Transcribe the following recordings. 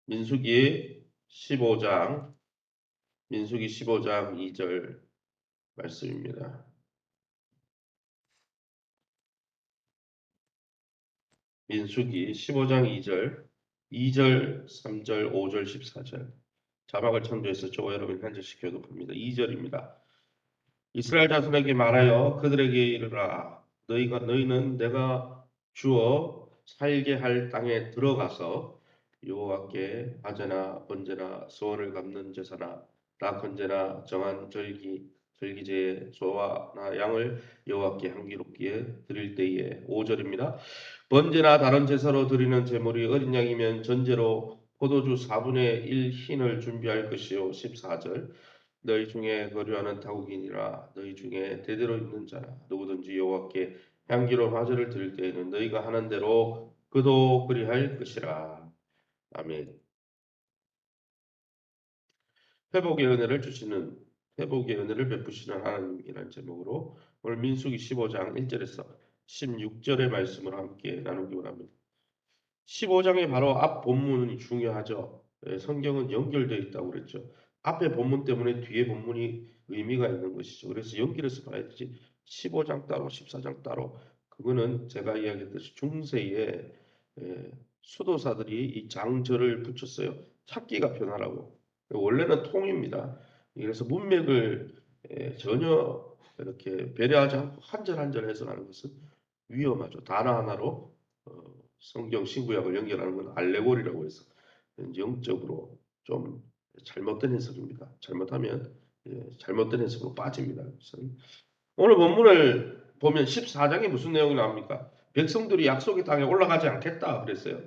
민수기 15장, 민수기 15장 2절 말씀입니다. 민수기 15장 2절, 2절, 3절, 5절, 14절. 자막을 첨부해서 저와 여러분 한 절씩 교독합니다. 2절입니다. 이스라엘 자손에게 말하여 그들에게 이르라. 너희는 내가 주어 살게 할 땅에 들어가서 여호와께 화제나 번제나 소원을 갚는 제사나 나 건제나 정한 절기제의 소와 나 양을 여호와께 향기롭게 드릴 때에 5절입니다. 번제나 다른 제사로 드리는 제물이 어린 양이면 전제로 포도주 4분의 1 흰을 준비할 것이요. 14절. 너희 중에 거류하는 타국인이라 너희 중에 대대로 있는 자라 누구든지 여호와께 향기로운 화제를 드릴 때에는 너희가 하는 대로 그도 그리할 것이라. 아멘. 회복의 은혜를 주시는 회복의 은혜를 베푸시는 하나님이라는 제목으로 오늘 민수기 15장 1절에서 16절의 말씀을 함께 나누기 원합니다. 15장의 바로 앞 본문이 중요하죠. 성경은 연결되어 있다고 그랬죠. 앞에 본문 때문에 뒤에 본문이 의미가 있는 것이죠. 그래서 연결해서 봐야 되지. 15장 따로 14장 따로. 그거는 제가 이야기했듯이 중세에 수도사들이 이 장절을 붙였어요. 찾기가 편하라고. 원래는 통입니다. 그래서 문맥을 전혀 이렇게 배려하지 않고 한 절 한 절 해석하는 것은 위험하죠. 단어 하나로 성경 신구약을 연결하는 건 알레고리라고 해서 영적으로 좀 잘못된 해석입니다. 잘못하면 잘못된 해석으로 빠집니다. 그래서 오늘 본문을 보면 14장에 무슨 내용이 나옵니까? 백성들이 약속의 땅에 올라가지 않겠다 그랬어요.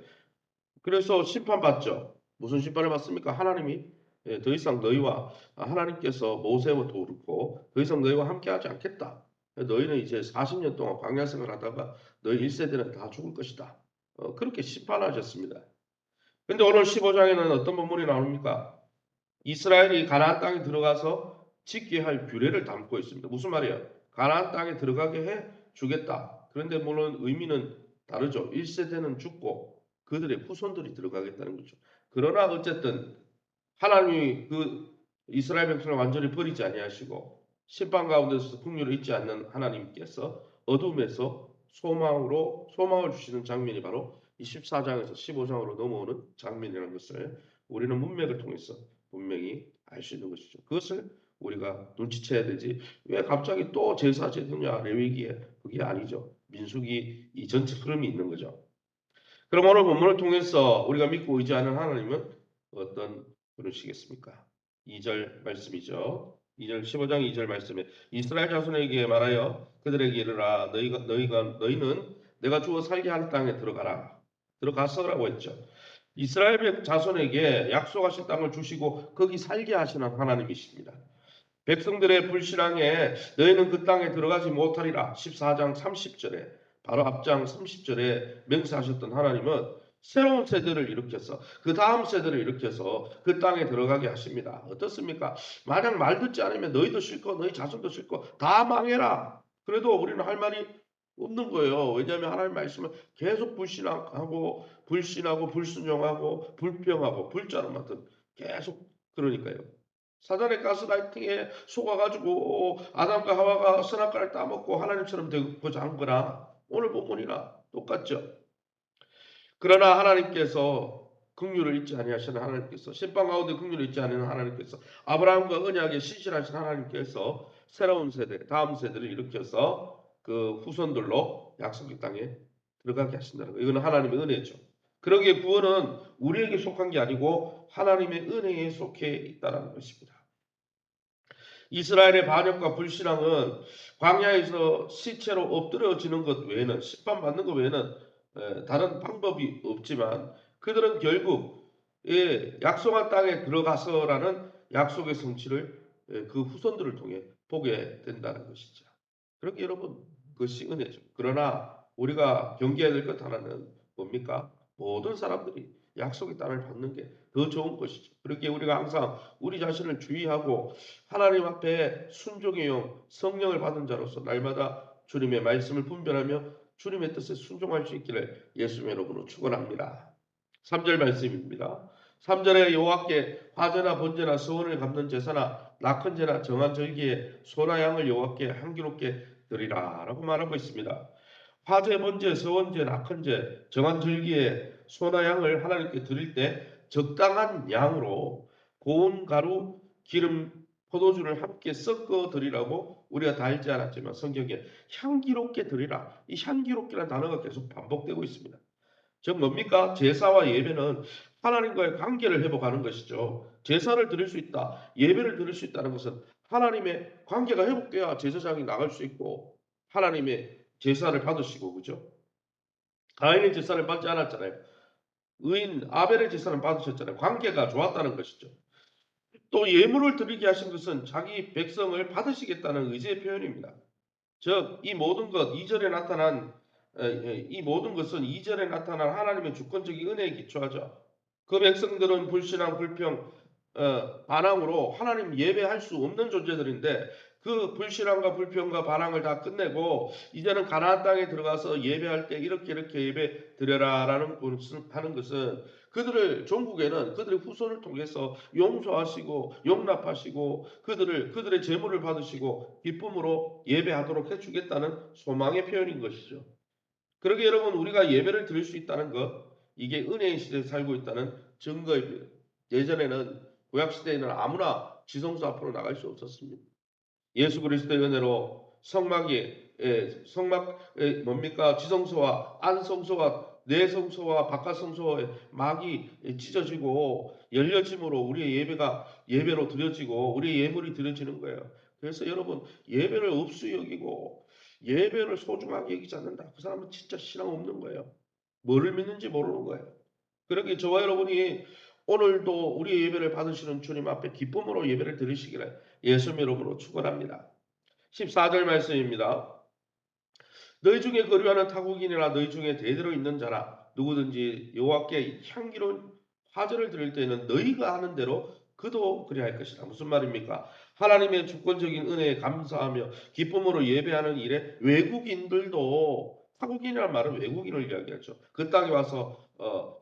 그래서 심판받죠. 무슨 심판을 받습니까? 하나님이 더 이상 너희와 하나님께서 모세와 그렇고 더 이상 너희와 함께하지 않겠다. 너희는 이제 40년 동안 광야 생활을 하다가 너희 1세대는 다 죽을 것이다. 그렇게 심판하셨습니다. 근데 오늘 15장에는 어떤 본문이 나옵니까? 이스라엘이 가나안 땅에 들어가서 지켜야 할 규례를 담고 있습니다. 무슨 말이에요? 가나안 땅에 들어가게 해 주겠다. 그런데 물론 의미는 다르죠. 1세대는 죽고 그들의 후손들이 들어가겠다는 거죠. 그러나 어쨌든 하나님이 그 이스라엘 백성을 완전히 버리지 아니하시고 심판 가운데서 풍요를 잊지 않는 하나님께서 어둠에서 소망을 주시는 장면이 바로 이 14장에서 15장으로 넘어오는 장면이라는 것을 우리는 문맥을 통해서 분명히 알 수 있는 것이죠. 그것을 우리가 눈치채야 되지. 왜 갑자기 또 제사 제도냐 레위기에 그게 아니죠. 민수기 이 전체 흐름이 있는 거죠. 그럼 오늘 본문을 통해서 우리가 믿고 의지하는 하나님은 어떤 분이시겠습니까? 2절 말씀이죠. 2절 15장 2절 말씀에 이스라엘 자손에게 말하여 그들에게 이르라 너희는 내가 주어 살게 할 땅에 들어가서라고 했죠. 이스라엘 자손에게 약속하신 땅을 주시고 거기 살게 하시는 하나님이십니다. 백성들의 불신앙에 너희는 그 땅에 들어가지 못하리라. 14장 30절에 바로 앞장 30절에 맹세하셨던 하나님은 새로운 세대를 일으켜서 그 다음 세대를 일으켜서 그 땅에 들어가게 하십니다. 어떻습니까? 만약 말 듣지 않으면 너희도 싫고 너희 자손도 싫고 다 망해라. 그래도 우리는 할 말이 없는 거예요. 왜냐하면 하나님 말씀은 계속 불신하고 불순종하고 불평하고 불자로 만든 계속 그러니까요. 사단의 가스라이팅에 속아가지고 아담과 하와가 선악과를 따먹고 하나님처럼 되고자 한 거나 오늘 본문이나 똑같죠. 그러나 하나님께서 긍휼을 잊지 아니하시는 하나님께서 심판 가운데 긍휼을 잊지 않는 하나님께서 아브라함과 언약에 신실하신 하나님께서 새로운 세대, 다음 세대를 일으켜서 그 후손들로 약속의 땅에 들어가게 하신다는 거예요. 이거는 하나님의 은혜죠. 그러기에 구원은 우리에게 속한 게 아니고 하나님의 은혜에 속해 있다는 것입니다. 이스라엘의 반역과 불신앙은 광야에서 시체로 엎드려지는 것 외에는 심판받는 것 외에는 다른 방법이 없지만 그들은 결국 약속한 땅에 들어가서라는 약속의 성취를 그 후손들을 통해 보게 된다는 것이죠. 그렇게 여러분 그것이 은혜죠. 그러나 우리가 경계해야 될 것 하나는 뭡니까? 모든 사람들이 약속의 땅을 받는 게 더 좋은 것이죠. 그렇게 우리가 항상 우리 자신을 주의하고 하나님 앞에 순종의 영, 성령을 받은 자로서 날마다 주님의 말씀을 분별하며 주님의 뜻에 순종할 수 있기를 예수님의 이름으로 축원합니다. 3절 말씀입니다. 3절에 여호와께 화제나 번제나 서원을 갚는 제사나 낙헌제나 정한 절기에 소나 양을 여호와께 향기롭게 드리라 라고 말하고 있습니다. 화제, 번제, 서원제, 낙헌제, 정한 절기에 소나 양을 하나님께 드릴 때 적당한 양으로 고운 가루, 기름, 포도주를 함께 섞어 드리라고 우리가 다 읽지 않았지만 성경에 향기롭게 드리라. 이 향기롭게라는 단어가 계속 반복되고 있습니다. 즉 뭡니까? 제사와 예배는 하나님과의 관계를 회복하는 것이죠. 제사를 드릴 수 있다. 예배를 드릴 수 있다는 것은 하나님의 관계가 회복돼야 제사장이 나갈 수 있고 하나님의 제사를 받으시고 그죠? 가인의 제사를 받지 않았잖아요. 의인 아벨의 제사를 받으셨잖아요. 관계가 좋았다는 것이죠. 또 예물을 드리게 하신 것은 자기 백성을 받으시겠다는 의지의 표현입니다. 즉, 이 모든 것, 이절에 나타난 이 모든 것은 이절에 나타난 하나님의 주권적인 은혜에 기초하죠. 그 백성들은 불신앙, 불평, 반항으로 하나님 예배할 수 없는 존재들인데 그 불신앙과 불평과 반항을 다 끝내고 이제는 가나안 땅에 들어가서 예배할 때 이렇게 예배 드려라라는 하는 것은 그들을 종국에는 그들의 후손을 통해서 용서하시고 용납하시고 그들의 재물을 받으시고 기쁨으로 예배하도록 해주겠다는 소망의 표현인 것이죠. 그러게 여러분 우리가 예배를 드릴 수 있다는 것 이게 은혜의 시대에 살고 있다는 증거입니다. 예전에는 구약 시대에는 아무나 지성소 앞으로 나갈 수 없었습니다. 예수 그리스도의 은혜로 성막 뭡니까 지성소와 안성소와 내성소와 바깥성소의 막이 찢어지고 열려짐으로 우리의 예배로 드려지고 우리의 예물이 드려지는 거예요. 그래서 여러분 예배를 없이 여기고 예배를 소중하게 여기지 않는다. 그 사람은 진짜 신앙 없는 거예요. 뭐를 믿는지 모르는 거예요. 그러게 저와 여러분이 오늘도 우리의 예배를 받으시는 주님 앞에 기쁨으로 예배를 드리시기를 예수님 이름으로 축원합니다. 14절 말씀입니다. 너희 중에 거류하는 타국인이나 너희 중에 대대로 있는 자나 누구든지 여호와께 향기로운 화제를 드릴 때에는 너희가 하는 대로 그도 그리할 것이다. 무슨 말입니까? 하나님의 주권적인 은혜에 감사하며 기쁨으로 예배하는 일에 외국인들도 타국인이라는 말은 외국인을 이야기하죠. 그 땅에 와서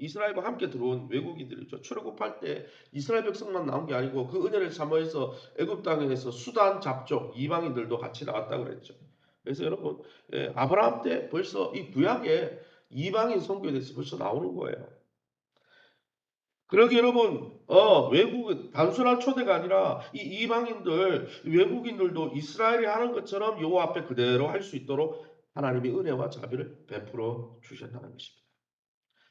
이스라엘과 함께 들어온 외국인들이죠. 출애굽할 때 이스라엘 백성만 나온 게 아니고 그 은혜를 사모해서 애굽 땅에서 수단 잡족 이방인들도 같이 나왔다고 그랬죠. 그래서 여러분 아브라함 때 벌써 이 구약에 이방인 선교에 대해서 벌써 나오는 거예요. 그러게 여러분, 외국 단순한 초대가 아니라 이 이방인들, 외국인들도 이스라엘이 하는 것처럼 여호와 앞에 그대로 할 수 있도록 하나님이 은혜와 자비를 베풀어 주셨다는 것입니다.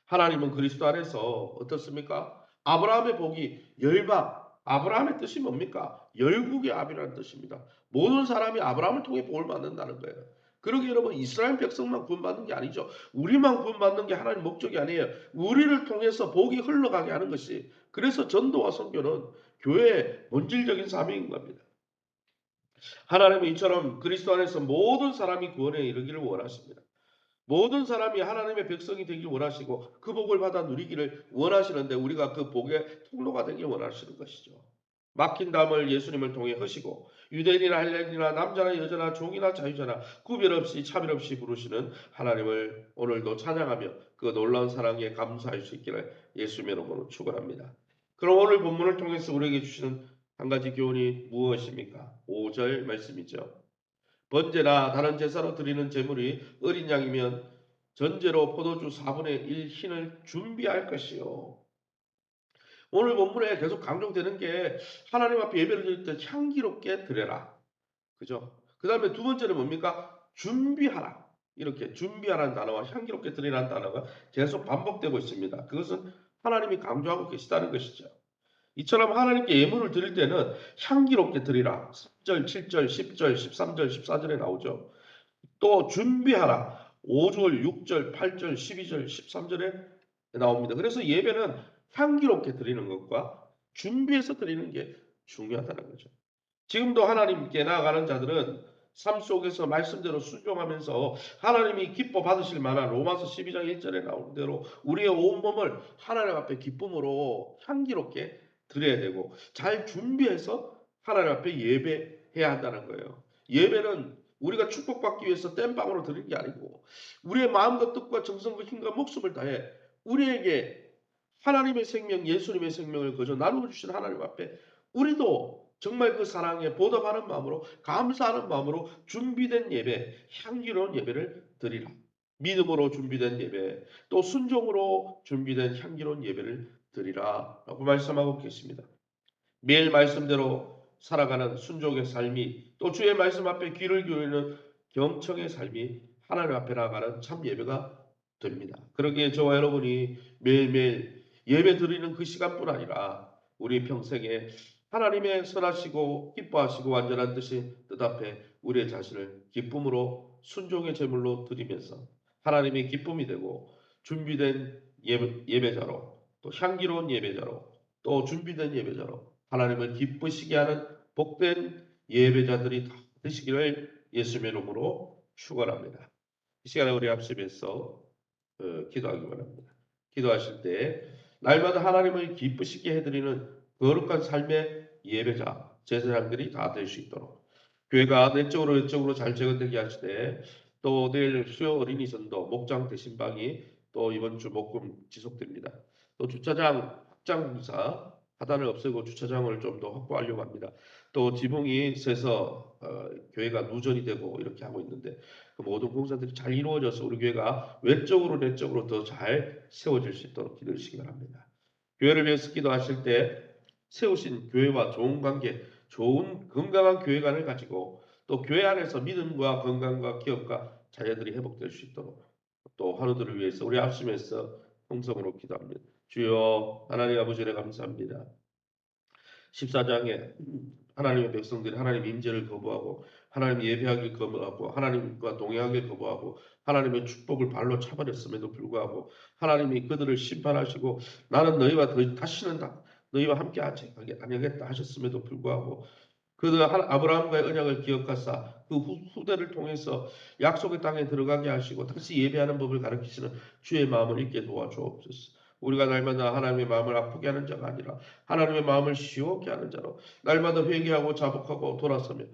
하나님은 그리스도 안에서 어떻습니까? 아브라함의 복이 열방, 아브라함의 뜻이 뭡니까? 열국의 아비라는 뜻입니다. 모든 사람이 아브라함을 통해 복을 받는다는 거예요. 그러기 여러분 이스라엘 백성만 구원받는 게 아니죠. 우리만 구원받는 게 하나님 목적이 아니에요. 우리를 통해서 복이 흘러가게 하는 것이 그래서 전도와 선교는 교회의 본질적인 사명인 겁니다. 하나님은 이처럼 그리스도 안에서 모든 사람이 구원에 이르기를 원하십니다. 모든 사람이 하나님의 백성이 되길 원하시고 그 복을 받아 누리기를 원하시는데 우리가 그 복의 통로가 되길 원하시는 것이죠. 막힌 담을 예수님을 통해 허시고 유대인이나 헬레인이나 남자나 여자나 종이나 자유자나 구별 없이 차별 없이 부르시는 하나님을 오늘도 찬양하며 그 놀라운 사랑에 감사할 수 있기를 예수님의 이름으로 축원합니다. 그럼 오늘 본문을 통해서 우리에게 주시는 한 가지 교훈이 무엇입니까? 5절 말씀이죠. 번제나 다른 제사로 드리는 제물이 어린 양이면 전제로 포도주 4분의 1 흰을 준비할 것이요. 오늘 본문에 계속 강조되는 게 하나님 앞에 예배를 드릴 때 향기롭게 드려라. 그죠? 그 다음에 두 번째는 뭡니까? 준비하라. 이렇게 준비하라는 단어와 향기롭게 드리라는 단어가 계속 반복되고 있습니다. 그것은 하나님이 강조하고 계시다는 것이죠. 이처럼 하나님께 예물을 드릴 때는 향기롭게 드리라. 3절, 7절, 10절, 13절, 14절에 나오죠. 또 준비하라. 5절, 6절, 8절, 12절, 13절에 나옵니다. 그래서 예배는 향기롭게 드리는 것과 준비해서 드리는 게 중요하다는 거죠. 지금도 하나님께 나아가는 자들은 삶 속에서 말씀대로 순종하면서 하나님이 기뻐 받으실 만한 로마서 12장 1절에 나오는 대로 우리의 온몸을 하나님 앞에 기쁨으로 향기롭게 드려야 되고 잘 준비해서 하나님 앞에 예배해야 한다는 거예요. 예배는 우리가 축복받기 위해서 땜빵으로 드리는 게 아니고 우리의 마음과 뜻과 정성과 힘과 목숨을 다해 우리에게 하나님의 생명, 예수님의 생명을 거저 나누어 주신 하나님 앞에 우리도 정말 그 사랑에 보답하는 마음으로, 감사하는 마음으로 준비된 예배, 향기로운 예배를 드리라. 믿음으로 준비된 예배, 또 순종으로 준비된 향기로운 예배를 드리라 라고 말씀하고 계십니다. 매일 말씀대로 살아가는 순종의 삶이, 또 주의 말씀 앞에 귀를 기울이는 경청의 삶이 하나님 앞에 나아가는 참 예배가 됩니다. 그러기에 저와 여러분이 매일매일 예배 드리는 그 시간뿐 아니라 우리 평생에 하나님의 선하시고 기뻐하시고 완전한 뜻 앞에 우리의 자신을 기쁨으로 순종의 제물로 드리면서 하나님의 기쁨이 되고, 준비된 예배자로, 또 향기로운 예배자로, 또 준비된 예배자로 하나님을 기쁘시게 하는 복된 예배자들이 다 되시기를 예수님의 이름으로 축원합니다. 이 시간에 우리 합심해서 기도하기 바랍니다. 기도하실 때 날마다 하나님을 기쁘시게 해드리는 거룩한 삶의 예배자, 제사장들이 다 될 수 있도록 교회가 내적으로 외적으로 잘 재건되게 하시되, 또 내일 수요 어린이 전도 목장 대신방이 또 이번 주 목금 지속됩니다. 또 주차장 확장 공사 하단을 없애고 주차장을 좀 더 확보하려고 합니다. 또 지붕이 새서 교회가 누전이 되고 이렇게 하고 있는데, 그 모든 공사들이 잘 이루어져서 우리 교회가 외적으로 내적으로 더 잘 세워질 수 있도록 기도해 주시기 바랍니다. 교회를 위해서 기도하실 때 세우신 교회와 좋은 관계, 좋은 건강한 교회관을 가지고, 또 교회 안에서 믿음과 건강과 기업과 자녀들이 회복될 수 있도록, 또 하루들을 위해서 우리 합심해서 통성으로 기도합니다. 주여 하나님 아버지를 감사합니다. 14장에 하나님의 백성들이 하나님 임재를 거부하고, 하나님 예배하기를 거부하고, 하나님과 동행하기를 거부하고, 하나님의 축복을 발로 차버렸음에도 불구하고 하나님이 그들을 심판하시고 나는 너희와 다시는 너희와 함께 하지 아니하겠다 하셨음에도 불구하고, 아브라함과의 언약을 기억하사 그 후대를 통해서 약속의 땅에 들어가게 하시고 다시 예배하는 법을 가르치시는 주의 마음을 잊게 도와주옵소서. 우리가 날마다 하나님의 마음을 아프게 하는 자가 아니라 하나님의 마음을 시원케 하는 자로 날마다 회개하고 자복하고 돌아서며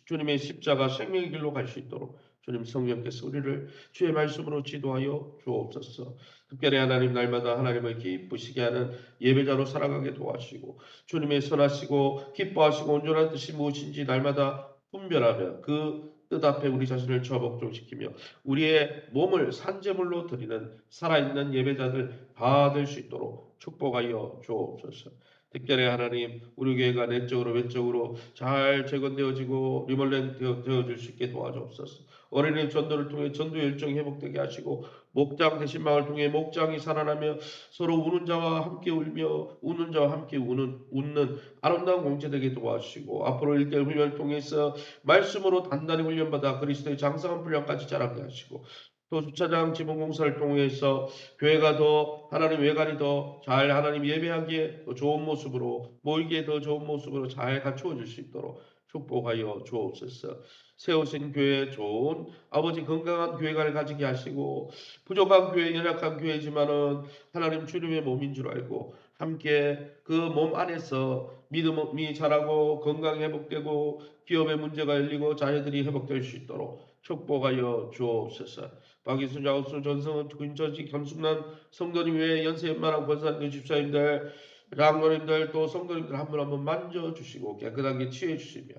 주님의 십자가 생명의 길로 갈 수 있도록 주님 성령께서 우리를 주의 말씀으로 지도하여 주옵소서. 특별히 하나님 날마다 하나님을 기쁘시게 하는 예배자로 살아가게 도와주시고, 주님의 선하시고 기뻐하시고 온전한 뜻이 무엇인지 날마다 분별하며 그 뜻 앞에 우리 자신을 처복종시키며 우리의 몸을 산제물로 드리는 살아있는 예배자들 다 될 수 있도록 축복하여 주옵소서. 특별히 하나님 우리 교회가 내적으로 외적으로 잘 재건되어지고 리멀렌 되어질 수 있게 도와주옵소서. 어린이 전도를 통해 전도 열정이 회복되게 하시고, 목장 대신방을 통해 목장이 살아나며 서로 우는 자와 함께 울며 웃는 자와 함께 웃는 아름다운 공체되게 도와주시고, 앞으로 일대일 훈련을 통해서 말씀으로 단단히 훈련받아 그리스도의 장성한 분량까지 자라게 하시고, 또 주차장 지붕공사를 통해서 교회가 더 하나님 외관이 더 잘 하나님 예배하기에 더 좋은 모습으로 모이기에 더 좋은 모습으로 잘 갖추어질 수 있도록 축복하여 주옵소서. 세우신 교회 좋은 아버지 건강한 교회관을 가지게 하시고, 부족한 교회 연약한 교회지만은 하나님 주님의 몸인 줄 알고 함께 그 몸 안에서 믿음이 자라고 건강이 회복되고 기업의 문제가 열리고 자녀들이 회복될 수 있도록 축복하여 주옵소서. 박이순 장수 전성은 근처직 겸숙난 성도님 외에 연세 연만한 권사님들 집사님들 장로님들 또 성도님들 한 분 한 분 만져주시고 깨끗하게 취해주시며,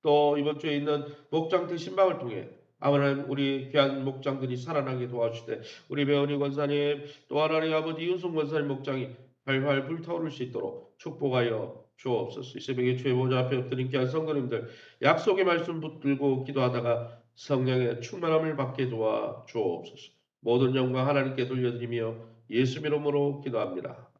또 이번 주에 있는 목장 대신방을 통해 하나님 우리 귀한 목장들이 살아나게 도와주시되, 우리 배원희 권사님 또 하나님 아버지 이윤성 권사님 목장이 활활 불타오를 수 있도록 축복하여 주옵소서. 이 새벽에 주의 보좌 앞에 엎드린 귀한 성도님들 약속의 말씀 붙들고 기도하다가 성령의 충만함을 받게 도와 주옵소서. 모든 영광 하나님께 돌려드리며 예수 이름으로 기도합니다.